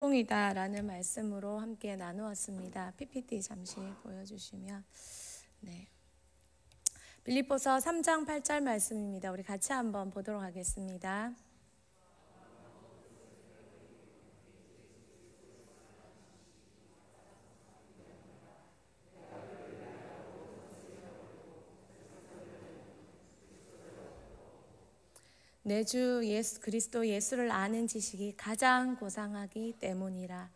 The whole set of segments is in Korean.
성공이다 라는 말씀으로 함께 나누었습니다. PPT 잠시 보여주시면. 네. 빌립보서 3장 8절 말씀입니다. 우리 같이 한번 보도록 하겠습니다. 내 주 예수 그리스도 예수를 아는 지식이 가장 고상하기 때문이라.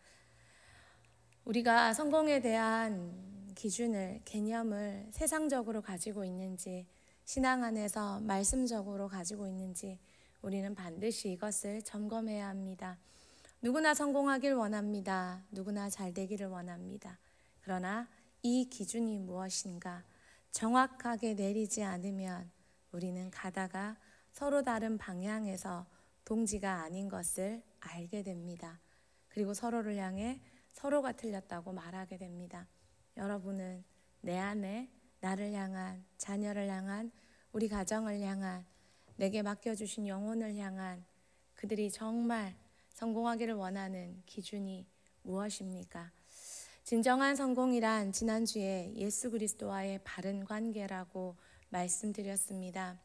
우리가 성공에 대한 기준을, 개념을 세상적으로 가지고 있는지, 신앙 안에서 말씀적으로 가지고 있는지 우리는 반드시 이것을 점검해야 합니다. 누구나 성공하길 원합니다. 누구나 잘 되기를 원합니다. 그러나 이 기준이 무엇인가 정확하게 내리지 않으면 우리는 가다가 서로 다른 방향에서 동지가 아닌 것을 알게 됩니다. 그리고 서로를 향해 서로가 틀렸다고 말하게 됩니다. 여러분은 내 안에 나를 향한, 자녀를 향한, 우리 가정을 향한, 내게 맡겨주신 영혼을 향한 그들이 정말 성공하기를 원하는 기준이 무엇입니까? 진정한 성공이란 지난주에 예수 그리스도와의 바른 관계라고 말씀드렸습니다.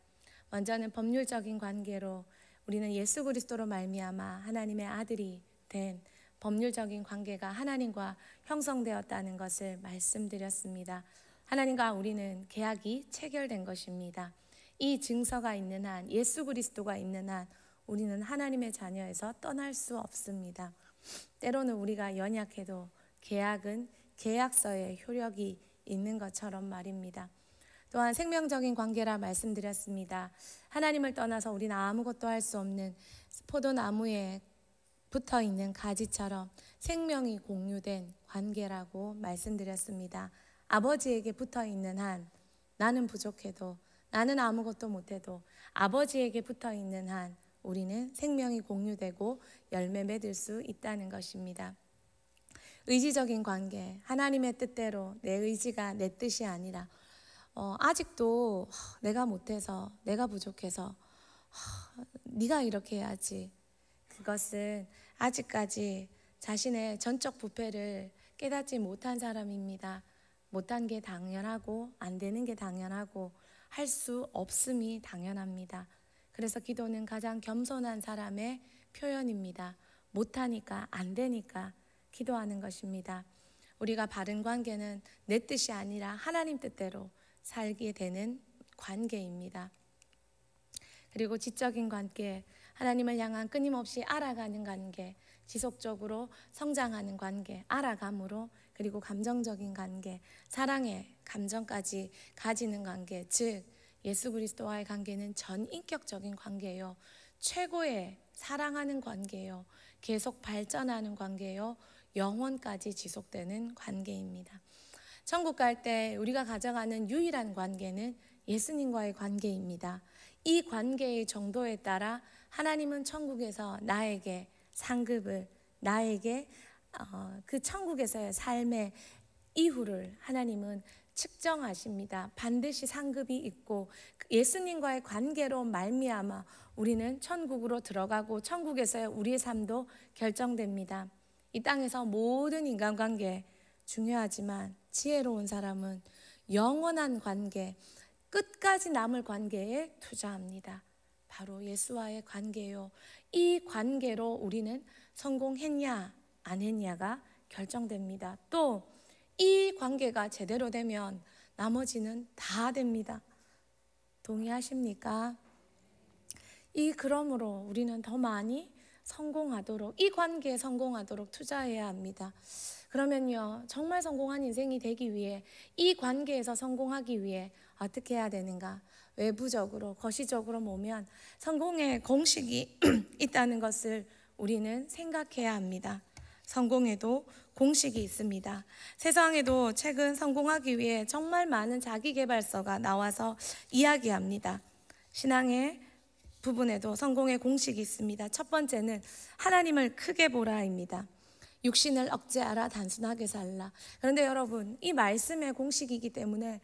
먼저는 법률적인 관계로 우리는 예수 그리스도로 말미암아 하나님의 아들이 된 법률적인 관계가 하나님과 형성되었다는 것을 말씀드렸습니다. 하나님과 우리는 계약이 체결된 것입니다. 이 증서가 있는 한, 예수 그리스도가 있는 한 우리는 하나님의 자녀에서 떠날 수 없습니다. 때로는 우리가 연약해도 계약은 계약서에 효력이 있는 것처럼 말입니다. 또한 생명적인 관계라 말씀드렸습니다. 하나님을 떠나서 우리는 아무것도 할 수 없는 포도나무에 붙어있는 가지처럼 생명이 공유된 관계라고 말씀드렸습니다. 아버지에게 붙어있는 한 나는 부족해도, 나는 아무것도 못해도 아버지에게 붙어있는 한 우리는 생명이 공유되고 열매 맺을 수 있다는 것입니다. 의지적인 관계, 하나님의 뜻대로 내 의지가 내 뜻이 아니라 아직도 내가 못해서, 내가 부족해서 네가 이렇게 해야지. 그것은 아직까지 자신의 전적 부패를 깨닫지 못한 사람입니다. 못한 게 당연하고 안 되는 게 당연하고 할 수 없음이 당연합니다. 그래서 기도는 가장 겸손한 사람의 표현입니다. 못하니까, 안 되니까 기도하는 것입니다. 우리가 바른 관계는 내 뜻이 아니라 하나님 뜻대로 살게 되는 관계입니다. 그리고 지적인 관계, 하나님을 향한 끊임없이 알아가는 관계, 지속적으로 성장하는 관계, 알아감으로, 그리고 감정적인 관계, 사랑의 감정까지 가지는 관계, 즉 예수 그리스도와의 관계는 전인격적인 관계요, 최고의 사랑하는 관계요, 계속 발전하는 관계요, 영원까지 지속되는 관계입니다. 천국 갈 때 우리가 가져가는 유일한 관계는 예수님과의 관계입니다. 이 관계의 정도에 따라 하나님은 천국에서 나에게 상급을, 나에게 그 천국에서의 삶의 이후를 하나님은 측정하십니다. 반드시 상급이 있고 예수님과의 관계로 말미암아 우리는 천국으로 들어가고 천국에서의 우리의 삶도 결정됩니다. 이 땅에서 모든 인간관계 중요하지만 지혜로운 사람은 영원한 관계, 끝까지 남을 관계에 투자합니다. 바로 예수와의 관계요. 이 관계로 우리는 성공했냐 안 했냐가 결정됩니다. 또 이 관계가 제대로 되면 나머지는 다 됩니다. 동의하십니까? 그러므로 우리는 더 많이 성공하도록, 이 관계에 성공하도록 투자해야 합니다. 그러면요, 정말 성공한 인생이 되기 위해, 이 관계에서 성공하기 위해 어떻게 해야 되는가? 외부적으로, 거시적으로 보면 성공의 공식이 있다는 것을 우리는 생각해야 합니다. 성공에도 공식이 있습니다. 세상에도 최근 성공하기 위해 정말 많은 자기계발서가 나와서 이야기합니다. 신앙의 부분에도 성공의 공식이 있습니다. 첫 번째는 하나님을 크게 보라입니다. 육신을 억제하라, 단순하게 살라. 그런데 여러분, 이 말씀의 공식이기 때문에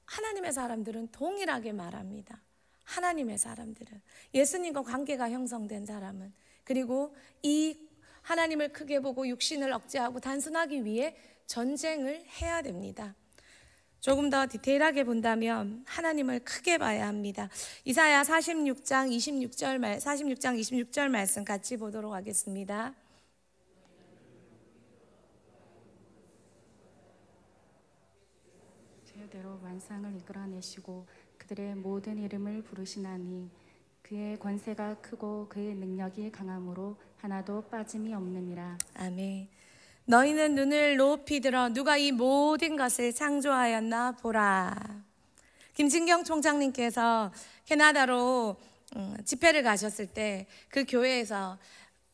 하나님의 사람들은 동일하게 말합니다. 하나님의 사람들은, 예수님과 관계가 형성된 사람은, 그리고 이 하나님을 크게 보고 육신을 억제하고 단순하기 위해 전쟁을 해야 됩니다. 조금 더 디테일하게 본다면 하나님을 크게 봐야 합니다. 이사야 46장 26절 말씀 같이 보도록 하겠습니다. 죄대로 만상을 이끌어내시고 그들의 모든 이름을 부르시나니 그의 권세가 크고 그의 능력이 강함으로 하나도 빠짐이 없느니라. 아멘. 너희는 눈을 높이 들어 누가 이 모든 것을 창조하였나 보라. 김진경 총장님께서 캐나다로 집회를 가셨을 때 그 교회에서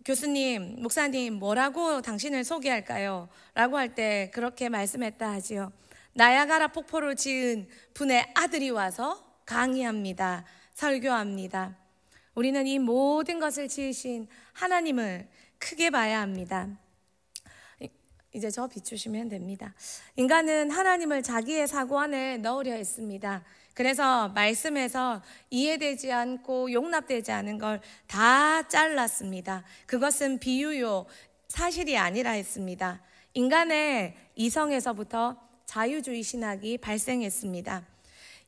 교수님, 목사님 뭐라고 당신을 소개할까요? 라고 할 때 그렇게 말씀했다 하지요. 나야가라 폭포를 지은 분의 아들이 와서 강의합니다. 설교합니다. 우리는 이 모든 것을 지으신 하나님을 크게 봐야 합니다. 이제 저 비추시면 됩니다. 인간은 하나님을 자기의 사고 안에 넣으려 했습니다. 그래서 말씀에서 이해되지 않고 용납되지 않은 걸 다 잘랐습니다. 그것은 비유요, 사실이 아니라 했습니다. 인간의 이성에서부터 자유주의 신학이 발생했습니다.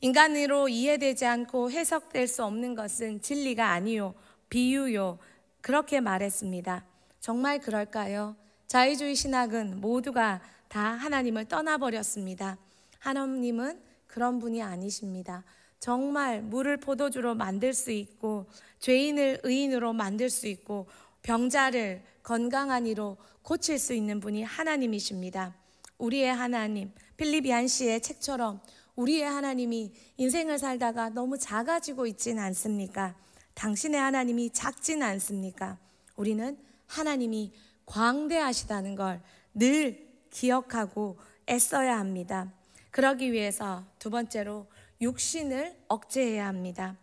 인간으로 이해되지 않고 해석될 수 없는 것은 진리가 아니요, 비유요, 그렇게 말했습니다. 정말 그럴까요? 자유주의 신학은 모두가 다 하나님을 떠나버렸습니다. 하나님은 그런 분이 아니십니다. 정말 물을 포도주로 만들 수 있고 죄인을 의인으로 만들 수 있고 병자를 건강한 이로 고칠 수 있는 분이 하나님이십니다. 우리의 하나님, 필립 얀시의 책처럼 우리의 하나님이 인생을 살다가 너무 작아지고 있진 않습니까? 당신의 하나님이 작진 않습니까? 우리는 하나님이 광대하시다는 걸 늘 기억하고 애써야 합니다. 그러기 위해서 두 번째로 육신을 억제해야 합니다.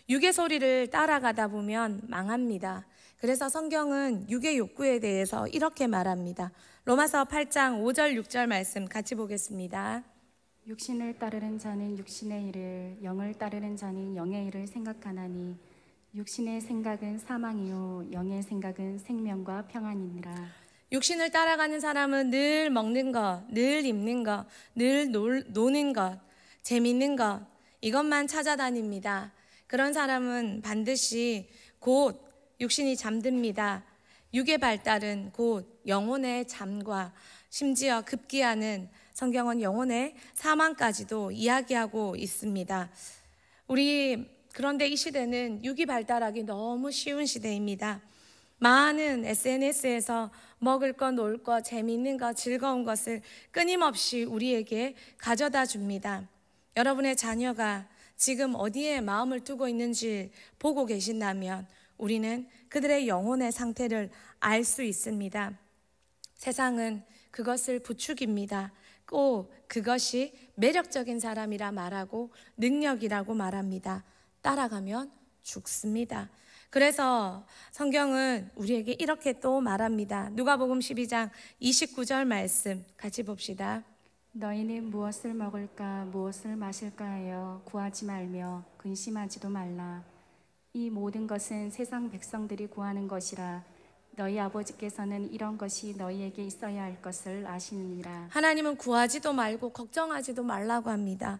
육의 소리를 따라가다 보면 망합니다. 그래서 성경은 육의 욕구에 대해서 이렇게 말합니다. 로마서 8장 5절 6절 말씀 같이 보겠습니다. 육신을 따르는 자는 육신의 일을, 영을 따르는 자는 영의 일을 생각하나니 육신의 생각은 사망이요 영의 생각은 생명과 평안이니라. 육신을 따라가는 사람은 늘 먹는 것, 늘 입는 것, 늘 노는 것, 재밌는 것, 이것만 찾아다닙니다. 그런 사람은 반드시 곧 육신이 잠듭니다. 육의 발달은 곧 영혼의 잠과 심지어 급기야는 성경은 영혼의 사망까지도 이야기하고 있습니다. 그런데 이 시대는 육이 발달하기 너무 쉬운 시대입니다. 많은 SNS에서 먹을 것, 놀 것, 재미있는 것, 즐거운 것을 끊임없이 우리에게 가져다 줍니다. 여러분의 자녀가 지금 어디에 마음을 두고 있는지 보고 계신다면 우리는 그들의 영혼의 상태를 알 수 있습니다. 세상은 그것을 부추깁니다. 꼭 그것이 매력적인 사람이라 말하고 능력이라고 말합니다. 따라가면 죽습니다. 그래서 성경은 우리에게 이렇게 또 말합니다. 누가복음 12장 29절 말씀 같이 봅시다. 너희는 무엇을 먹을까 무엇을 마실까 하여 구하지 말며 근심하지도 말라. 이 모든 것은 세상 백성들이 구하는 것이라. 너희 아버지께서는 이런 것이 너희에게 있어야 할 것을 아시느니라. 하나님은 구하지도 말고 걱정하지도 말라고 합니다.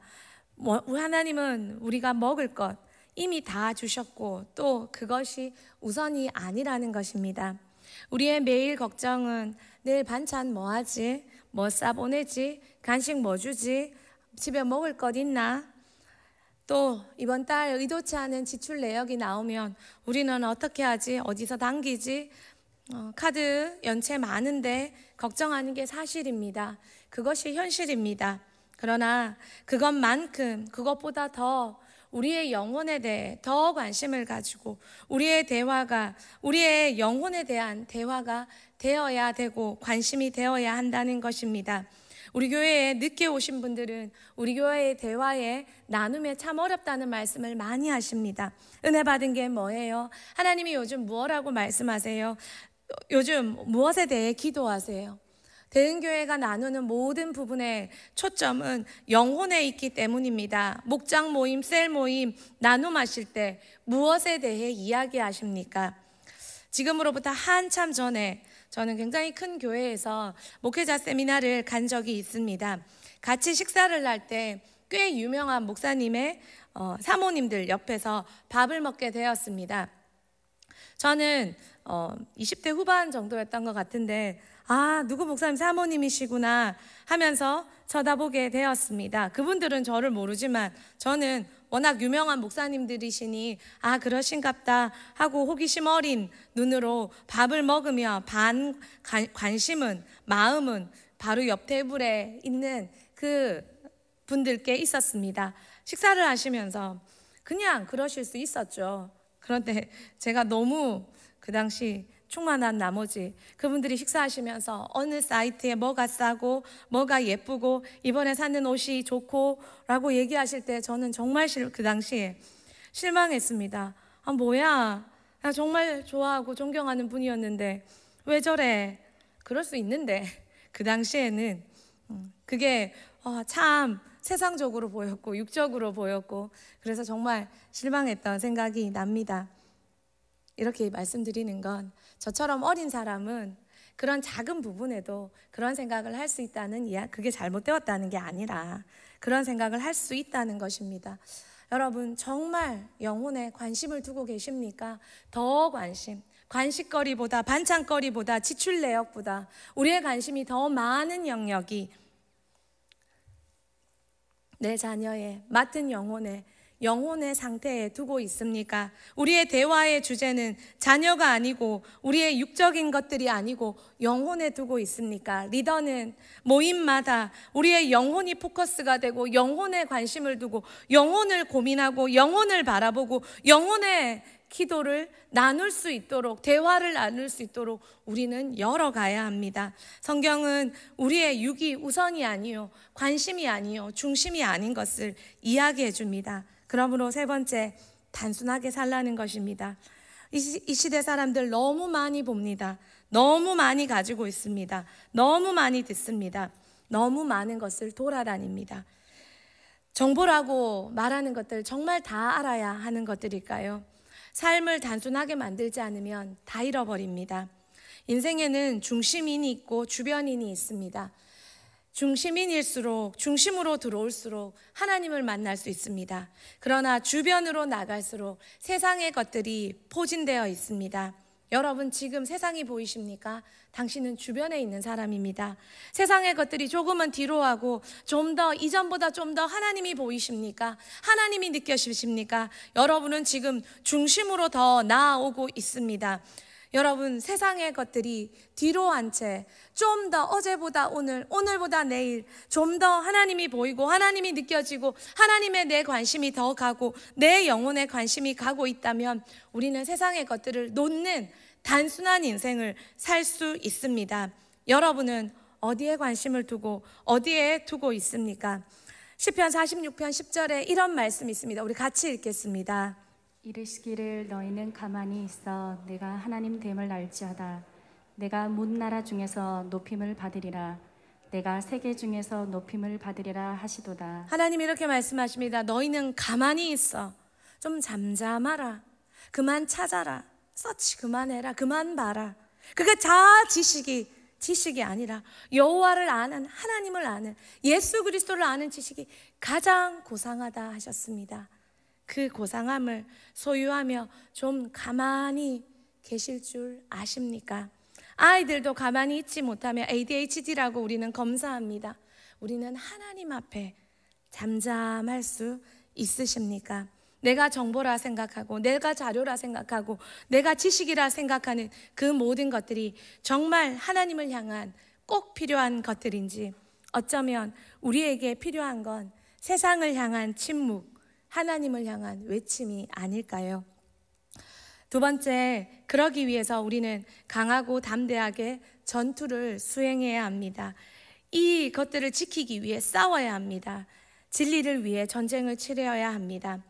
하나님은 우리가 먹을 것 이미 다 주셨고 또 그것이 우선이 아니라는 것입니다. 우리의 매일 걱정은 내일 반찬 뭐 하지? 뭐 싸보내지? 간식 뭐 주지? 집에 먹을 것 있나? 또 이번 달 의도치 않은 지출 내역이 나오면 우리는 어떻게 하지? 어디서 당기지? 카드 연체 많은데 걱정하는 게 사실입니다. 그것이 현실입니다. 그러나 그것보다 더 우리의 영혼에 대해 더 관심을 가지고 우리의 영혼에 대한 대화가 되어야 되고 관심이 되어야 한다는 것입니다. 우리 교회에 늦게 오신 분들은 우리 교회의 대화에 나눔에 참 어렵다는 말씀을 많이 하십니다. 은혜 받은 게 뭐예요? 하나님이 요즘 무엇라고 말씀하세요? 요즘 무엇에 대해 기도하세요? 대은교회가 나누는 모든 부분의 초점은 영혼에 있기 때문입니다. 목장 모임, 셀 모임, 나눔하실 때 무엇에 대해 이야기하십니까? 지금으로부터 한참 전에 저는 굉장히 큰 교회에서 목회자 세미나를 간 적이 있습니다. 같이 식사를 할 때 꽤 유명한 목사님의 사모님들 옆에서 밥을 먹게 되었습니다. 저는 20대 후반 정도였던 것 같은데 누구 목사님 사모님이시구나 하면서 쳐다보게 되었습니다. 그분들은 저를 모르지만 저는 워낙 유명한 목사님들이시니 그러신갑다 하고 호기심 어린 눈으로 밥을 먹으며 반 관심은, 마음은 바로 옆 테이블에 있는 그 분들께 있었습니다. 식사를 하시면서 그냥 그러실 수 있었죠. 그런데 제가 너무 그 당시 충만한 나머지 그분들이 식사하시면서 어느 사이트에 뭐가 싸고 뭐가 예쁘고 이번에 샀는 옷이 좋고 라고 얘기하실 때 저는 정말 그 당시에 실망했습니다. 뭐야, 나 정말 좋아하고 존경하는 분이었는데 왜 저래. 그럴 수 있는데 그 당시에는 그게 참 세상적으로 보였고 육적으로 보였고 그래서 정말 실망했던 생각이 납니다. 이렇게 말씀드리는 건 저처럼 어린 사람은 그런 작은 부분에도 그런 생각을 할 수 있다는 그게 잘못되었다는 게 아니라 그런 생각을 할 수 있다는 것입니다. 여러분 정말 영혼에 관심을 두고 계십니까? 더 관심거리보다 반찬거리보다 지출 내역보다 우리의 관심이 더 많은 영역이 내 자녀의 맡은 영혼의 상태에 두고 있습니까? 우리의 대화의 주제는 자녀가 아니고 우리의 육적인 것들이 아니고 영혼에 두고 있습니까? 리더는 모임마다 우리의 영혼이 포커스가 되고 영혼에 관심을 두고 영혼을 고민하고 영혼을 바라보고 영혼의 기도를 나눌 수 있도록 대화를 나눌 수 있도록 우리는 열어가야 합니다. 성경은 우리의 육이 우선이 아니요 관심이 아니요 중심이 아닌 것을 이야기해 줍니다. 그러므로 세 번째, 단순하게 살라는 것입니다. 이 시대 사람들 너무 많이 봅니다. 너무 많이 가지고 있습니다. 너무 많이 듣습니다. 너무 많은 것을 돌아다닙니다. 정보라고 말하는 것들 정말 다 알아야 하는 것들일까요? 삶을 단순하게 만들지 않으면 다 잃어버립니다. 인생에는 중심인이 있고 주변인이 있습니다. 중심인일수록 중심으로 들어올수록 하나님을 만날 수 있습니다. 그러나 주변으로 나갈수록 세상의 것들이 포진되어 있습니다. 여러분 지금 세상이 보이십니까? 당신은 주변에 있는 사람입니다. 세상의 것들이 조금은 뒤로 하고 좀 더 이전보다 좀 더 하나님이 보이십니까? 하나님이 느껴지십니까? 여러분은 지금 중심으로 더 나아오고 있습니다. 여러분 세상의 것들이 뒤로 한 채 좀 더 어제보다 오늘보다 내일 좀 더 하나님이 보이고 하나님이 느껴지고 하나님의 내 관심이 더 가고 내 영혼의 관심이 가고 있다면 우리는 세상의 것들을 놓는 단순한 인생을 살 수 있습니다. 여러분은 어디에 관심을 두고 어디에 두고 있습니까? 시편 46편 10절에 이런 말씀이 있습니다. 우리 같이 읽겠습니다. 이르시기를 너희는 가만히 있어 내가 하나님 됨을 알지어다. 내가 문 나라 중에서 높임을 받으리라. 내가 세계 중에서 높임을 받으리라 하시도다. 하나님이 이렇게 말씀하십니다. 너희는 가만히 있어. 좀 잠잠하라. 그만 찾아라. 서치 그만해라. 그만 봐라. 그게 다 지식이 아니라 여호와를 아는, 하나님을 아는, 예수 그리스도를 아는 지식이 가장 고상하다 하셨습니다. 그 고상함을 소유하며 좀 가만히 계실 줄 아십니까? 아이들도 가만히 있지 못하면 ADHD라고 우리는 검사합니다. 우리는 하나님 앞에 잠잠할 수 있으십니까? 내가 정보라 생각하고 내가 자료라 생각하고 내가 지식이라 생각하는 그 모든 것들이 정말 하나님을 향한 꼭 필요한 것들인지, 어쩌면 우리에게 필요한 건 세상을 향한 침묵, 하나님을 향한 외침이 아닐까요? 두 번째, 그러기 위해서 우리는 강하고 담대하게 전투를 수행해야 합니다. 이 것들을 지키기 위해 싸워야 합니다. 진리를 위해 전쟁을 치러야 합니다.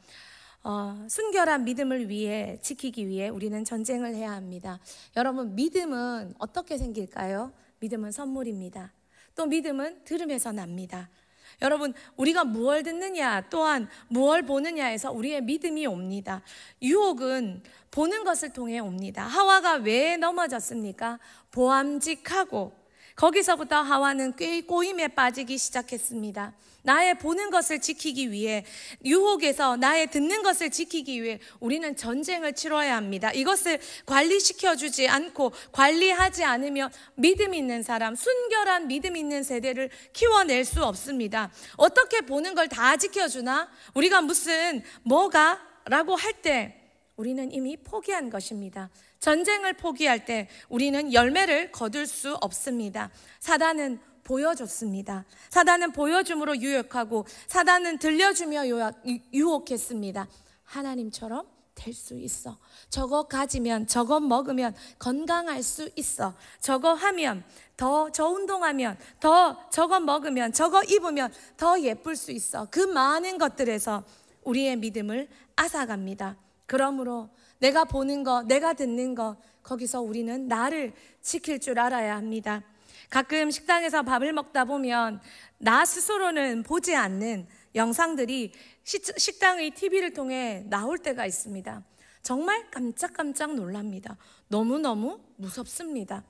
순결한 믿음을 위해 지키기 위해 우리는 전쟁을 해야 합니다. 여러분, 믿음은 어떻게 생길까요? 믿음은 선물입니다. 또 믿음은 들음에서 납니다. 여러분, 우리가 무엇을 듣느냐 또한 무엇을 보느냐에서 우리의 믿음이 옵니다. 유혹은 보는 것을 통해 옵니다. 하와가 왜 넘어졌습니까? 보암직하고, 거기서부터 하와는 꼬임에 빠지기 시작했습니다. 나의 보는 것을 지키기 위해, 유혹에서 나의 듣는 것을 지키기 위해 우리는 전쟁을 치러야 합니다. 이것을 관리시켜주지 않고 관리하지 않으면 믿음 있는 사람, 순결한 믿음 있는 세대를 키워낼 수 없습니다. 어떻게 보는 걸 다 지켜주나? 우리가 무슨 뭐가? 라고 할 때 우리는 이미 포기한 것입니다. 전쟁을 포기할 때 우리는 열매를 거둘 수 없습니다. 사단은 보여줬습니다. 사단은 보여줌으로 유혹하고, 사단은 들려주며 유혹했습니다. 하나님처럼 될 수 있어. 저거 가지면, 저거 먹으면 건강할 수 있어. 저거 하면, 저 운동하면, 저거 먹으면, 저거 입으면 더 예쁠 수 있어. 그 많은 것들에서 우리의 믿음을 앗아갑니다. 그러므로 내가 보는 거, 내가 듣는 거, 거기서 우리는 나를 지킬 줄 알아야 합니다. 가끔 식당에서 밥을 먹다 보면 나 스스로는 보지 않는 영상들이 식당의 TV를 통해 나올 때가 있습니다. 정말 깜짝깜짝 놀랍니다. 너무너무 무섭습니다.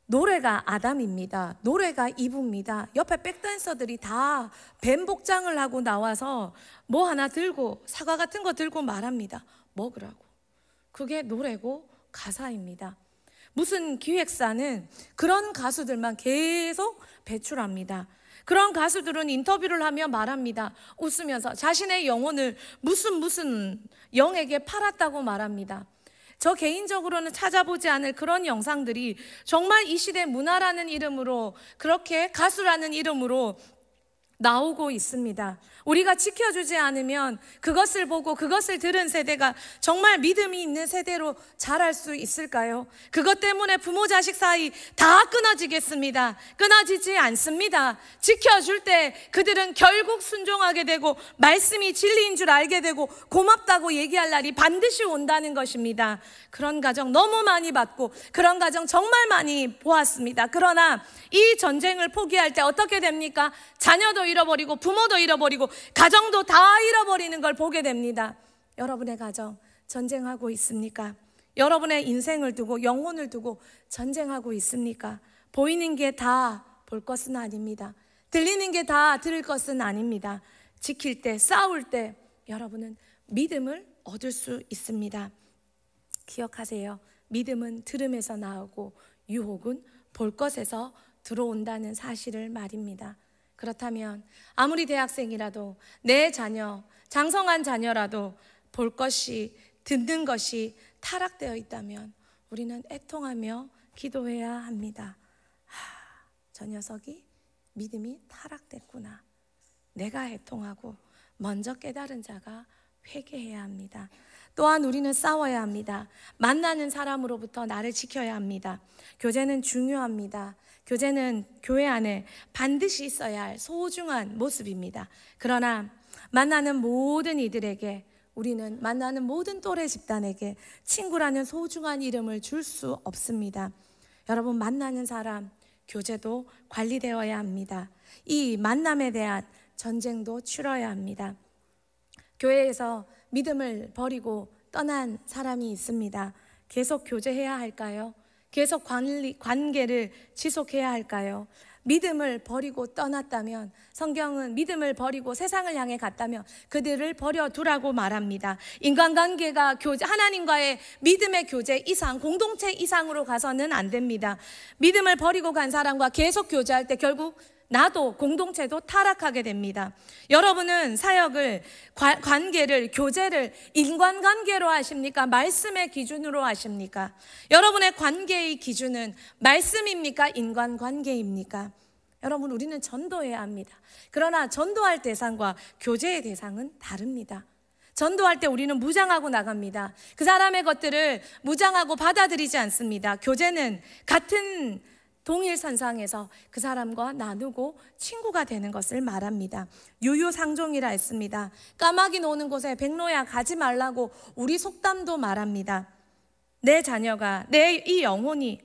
노래가 아담입니다. 노래가 이브입니다. 옆에 백댄서들이 다 뱀 복장을 하고 나와서 뭐 하나 들고, 사과 같은 거 들고 말합니다. 먹으라고. 그게 노래고 가사입니다. 무슨 기획사는 그런 가수들만 계속 배출합니다. 그런 가수들은 인터뷰를 하며 말합니다. 웃으면서 자신의 영혼을 무슨 영에게 팔았다고 말합니다. 저 개인적으로는 찾아보지 않을 그런 영상들이 정말 이 시대 문화라는 이름으로, 그렇게 가수라는 이름으로 나오고 있습니다. 우리가 지켜주지 않으면 그것을 보고 그것을 들은 세대가 정말 믿음이 있는 세대로 자랄 수 있을까요? 그것 때문에 부모 자식 사이 다 끊어지겠습니다. 끊어지지 않습니다. 지켜줄 때 그들은 결국 순종하게 되고 말씀이 진리인 줄 알게 되고 고맙다고 얘기할 날이 반드시 온다는 것입니다. 그런 가정 너무 많이 봤고 그런 가정 정말 많이 보았습니다. 그러나 이 전쟁을 포기할 때 어떻게 됩니까? 자녀도 잃어버리고 부모도 잃어버리고 가정도 다 잃어버리는 걸 보게 됩니다. 여러분의 가정 전쟁하고 있습니까? 여러분의 인생을 두고, 영혼을 두고 전쟁하고 있습니까? 보이는 게 다 볼 것은 아닙니다. 들리는 게 다 들을 것은 아닙니다. 지킬 때, 싸울 때 여러분은 믿음을 얻을 수 있습니다. 기억하세요. 믿음은 들음에서 나오고 유혹은 볼 것에서 들어온다는 사실을 말입니다. 그렇다면 아무리 대학생이라도, 내 자녀, 장성한 자녀라도 볼 것이, 듣는 것이 타락되어 있다면 우리는 애통하며 기도해야 합니다. 저 녀석이 믿음이 타락됐구나. 내가 애통하고 먼저 깨달은 자가 회개해야 합니다. 또한 우리는 싸워야 합니다. 만나는 사람으로부터 나를 지켜야 합니다. 교제는 중요합니다. 교제는 교회 안에 반드시 있어야 할 소중한 모습입니다. 그러나 만나는 모든 이들에게, 우리는 만나는 모든 또래 집단에게 친구라는 소중한 이름을 줄 수 없습니다. 여러분, 만나는 사람, 교제도 관리되어야 합니다. 이 만남에 대한 전쟁도 치러야 합니다. 교회에서 믿음을 버리고 떠난 사람이 있습니다. 계속 교제해야 할까요? 계속 관계를 지속해야 할까요? 믿음을 버리고 떠났다면, 성경은 믿음을 버리고 세상을 향해 갔다면 그들을 버려두라고 말합니다. 인간관계가 하나님과의 믿음의 교제 이상, 공동체 이상으로 가서는 안 됩니다. 믿음을 버리고 간 사람과 계속 교제할 때 결국 나도, 공동체도 타락하게 됩니다. 여러분은 사역을, 관계를, 교제를 인간관계로 하십니까? 말씀의 기준으로 하십니까? 여러분의 관계의 기준은 말씀입니까? 인간관계입니까? 여러분, 우리는 전도해야 합니다. 그러나 전도할 대상과 교제의 대상은 다릅니다. 전도할 때 우리는 무장하고 나갑니다. 그 사람의 것들을 무장하고 받아들이지 않습니다. 교제는 같은 동일선상에서 그 사람과 나누고 친구가 되는 것을 말합니다. 유유상종이라 했습니다. 까마귀 노는 곳에 백로야 가지 말라고 우리 속담도 말합니다. 내 자녀가, 내 이 영혼이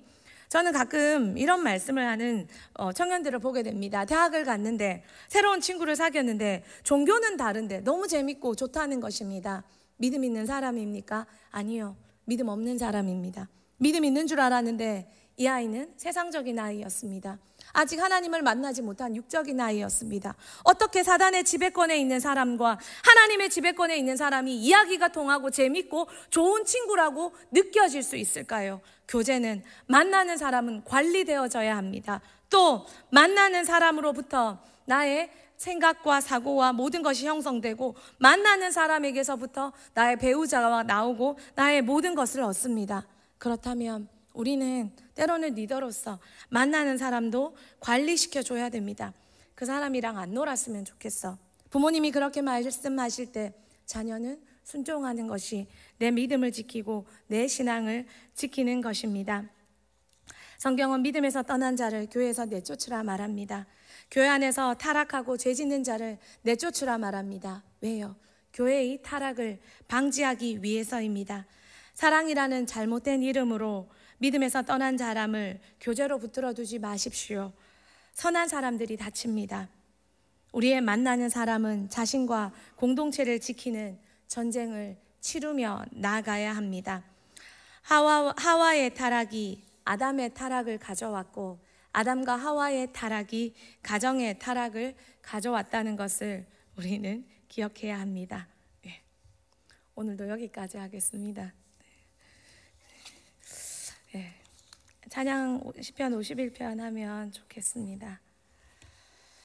저는 가끔 이런 말씀을 하는 청년들을 보게 됩니다. 대학을 갔는데 새로운 친구를 사귀었는데 종교는 다른데 너무 재밌고 좋다는 것입니다. 믿음 있는 사람입니까? 아니요. 믿음 없는 사람입니다. 믿음 있는 줄 알았는데 이 아이는 세상적인 아이였습니다. 아직 하나님을 만나지 못한 육적인 아이였습니다. 어떻게 사단의 지배권에 있는 사람과 하나님의 지배권에 있는 사람이 이야기가 통하고 재밌고 좋은 친구라고 느껴질 수 있을까요? 교제는 만나는 사람은 관리되어져야 합니다. 또 만나는 사람으로부터 나의 생각과 사고와 모든 것이 형성되고 만나는 사람에게서부터 나의 배우자가 나오고 나의 모든 것을 얻습니다. 그렇다면 우리는 때로는 리더로서 만나는 사람도 관리시켜줘야 됩니다. 그 사람이랑 안 놀았으면 좋겠어. 부모님이 그렇게 말씀하실 때 자녀는 순종하는 것이 내 믿음을 지키고 내 신앙을 지키는 것입니다. 성경은 믿음에서 떠난 자를 교회에서 내쫓으라 말합니다. 교회 안에서 타락하고 죄 짓는 자를 내쫓으라 말합니다. 왜요? 교회의 타락을 방지하기 위해서입니다. 사랑이라는 잘못된 이름으로 믿음에서 떠난 사람을 교제로 붙들어 두지 마십시오. 선한 사람들이 다칩니다. 우리의 만나는 사람은 자신과 공동체를 지키는 전쟁을 치르며 나아가야 합니다. 하와의 타락이 아담의 타락을 가져왔고 아담과 하와의 타락이 가정의 타락을 가져왔다는 것을 우리는 기억해야 합니다. 오늘도 여기까지 하겠습니다. 찬양 시편 51편 하면 좋겠습니다.